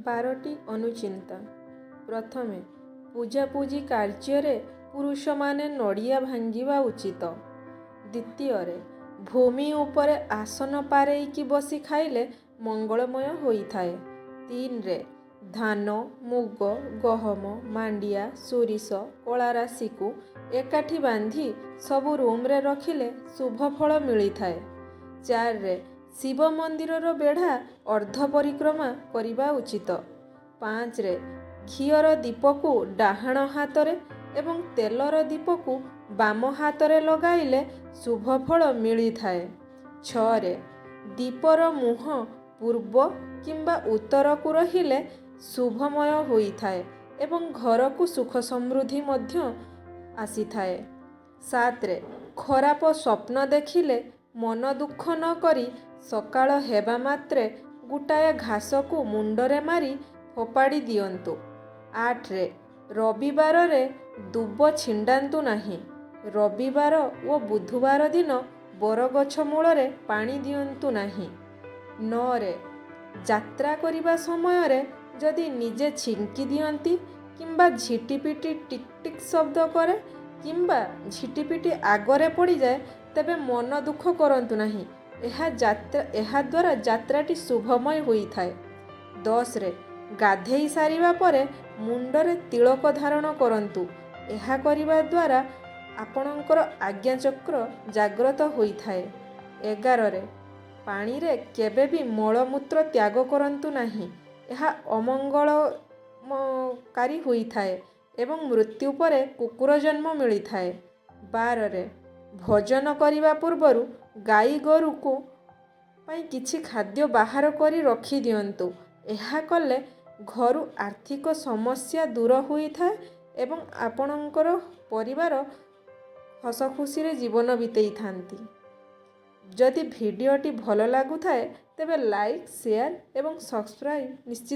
ବାରଟି ଅନୁଚିନ୍ତା। ପ୍ରଥମେ, ପୂଜାପୂଜି କାର୍ଯ୍ୟରେ ପୁରୁଷମାନେ ନଡ଼ିଆ ଭାଙ୍ଗିବା ଉଚିତ। ଦ୍ୱିତୀୟରେ, ଭୂମି ଉପରେ ଆସନ ପାରେଇକି ବସି ଖାଇଲେ ମଙ୍ଗଳମୟ ହୋଇଥାଏ। 3ରେ, ଧାନ, ମୁଗ, ଗହମ, ମାଣ୍ଡିଆ, ସୋରିଷ, କଳାରାଶିକୁ ଏକାଠି ବାନ୍ଧି ସବୁ ରୁମରେ ରଖିଲେ ଶୁଭ ଫଳ ମିଳିଥାଏ। 4ରେ, ଶିବ ମନ୍ଦିରର ବେଢ଼ା ଅର୍ଦ୍ଧ ପରିକ୍ରମା କରିବା ଉଚିତ। 5ରେ, ଘିଅର ଦୀପକୁ ଡାହାଣ ହାତରେ ଏବଂ ତେଲର ଦୀପକୁ ବାମ ହାତରେ ଲଗାଇଲେ ଶୁଭ ଫଳ ମିଳିଥାଏ। 6ରେ, ଦୀପର ମୁହଁ ପୂର୍ବ କିମ୍ବା ଉତ୍ତରକୁ ରହିଲେ ଶୁଭମୟ ହୋଇଥାଏ ଏବଂ ଘରକୁ ସୁଖ ସମୃଦ୍ଧି ମଧ୍ୟ ଆସିଥାଏ। 7ରେ, ଖରାପ ସ୍ୱପ୍ନ ଦେଖିଲେ ମନ ଦୁଃଖ ନ କରି ସକାଳ ହେବା ମାତ୍ରେ ଗୋଟାଏ ଘାସକୁ ମୁଣ୍ଡରେ ମାରି ଫୋପାଡ଼ି ଦିଅନ୍ତୁ। 8ରେ, ରବିବାରରେ ଦୁବ ଛିଣ୍ଡାନ୍ତୁ ନାହିଁ। ରବିବାର ଓ ବୁଧବାର ଦିନ ବରଗଛ ମୂଳରେ ପାଣି ଦିଅନ୍ତୁ ନାହିଁ। 9ରେ, ଯାତ୍ରା କରିବା ସମୟରେ ଯଦି ନିଜେ ଛିଙ୍କି ଦିଅନ୍ତି କିମ୍ବା ଝିଟିପିଟି ଟିକ୍ ଟିକ୍ ଶବ୍ଦ କରେ କିମ୍ବା ଝିଟିପିଟି ଆଗରେ ପଡ଼ିଯାଏ ତେବେ ମନ ଦୁଃଖ କରନ୍ତୁ ନାହିଁ। ଏହାଦ୍ୱାରା ଯାତ୍ରାଟି ଶୁଭମୟ ହୋଇଥାଏ। 10ରେ, ଗାଧେଇ ସାରିବା ପରେ ମୁଣ୍ଡରେ ତିଳକ ଧାରଣ କରନ୍ତୁ। ଏହା କରିବା ଦ୍ୱାରା ଆପଣଙ୍କର ଆଜ୍ଞାଚକ୍ର ଜାଗ୍ରତ ହୋଇଥାଏ। 11ରେ, ପାଣିରେ କେବେ ବି ମଳମୂତ୍ର ତ୍ୟାଗ କରନ୍ତୁ ନାହିଁ। ଏହା ଅମଙ୍ଗଳକାରୀ ହୋଇଥାଏ ଏବଂ ମୃତ୍ୟୁ ପରେ କୁକୁର ଜନ୍ମ ମିଳିଥାଏ। 12ରେ, ଭୋଜନ କରିବା ପୂର୍ବରୁ ଗାଈ ଗୋରୁଙ୍କ ପାଇଁ କିଛି ଖାଦ୍ୟ ବାହାର କରି ରଖିଦିଅନ୍ତୁ। ଏହା କଲେ ଘରୁ ଆର୍ଥିକ ସମସ୍ୟା ଦୂର ହୋଇଥାଏ ଏବଂ ଆପଣଙ୍କର ପରିବାର ହସଖୁସିରେ ଜୀବନ ବିତେଇଥାନ୍ତି। ଯଦି ଭିଡ଼ିଓଟି ଭଲ ଲାଗୁଥାଏ ତେବେ ଲାଇକ୍, ସେୟାର ଏବଂ ସବସ୍କ୍ରାଇବ୍ ନିଶ୍ଚିତ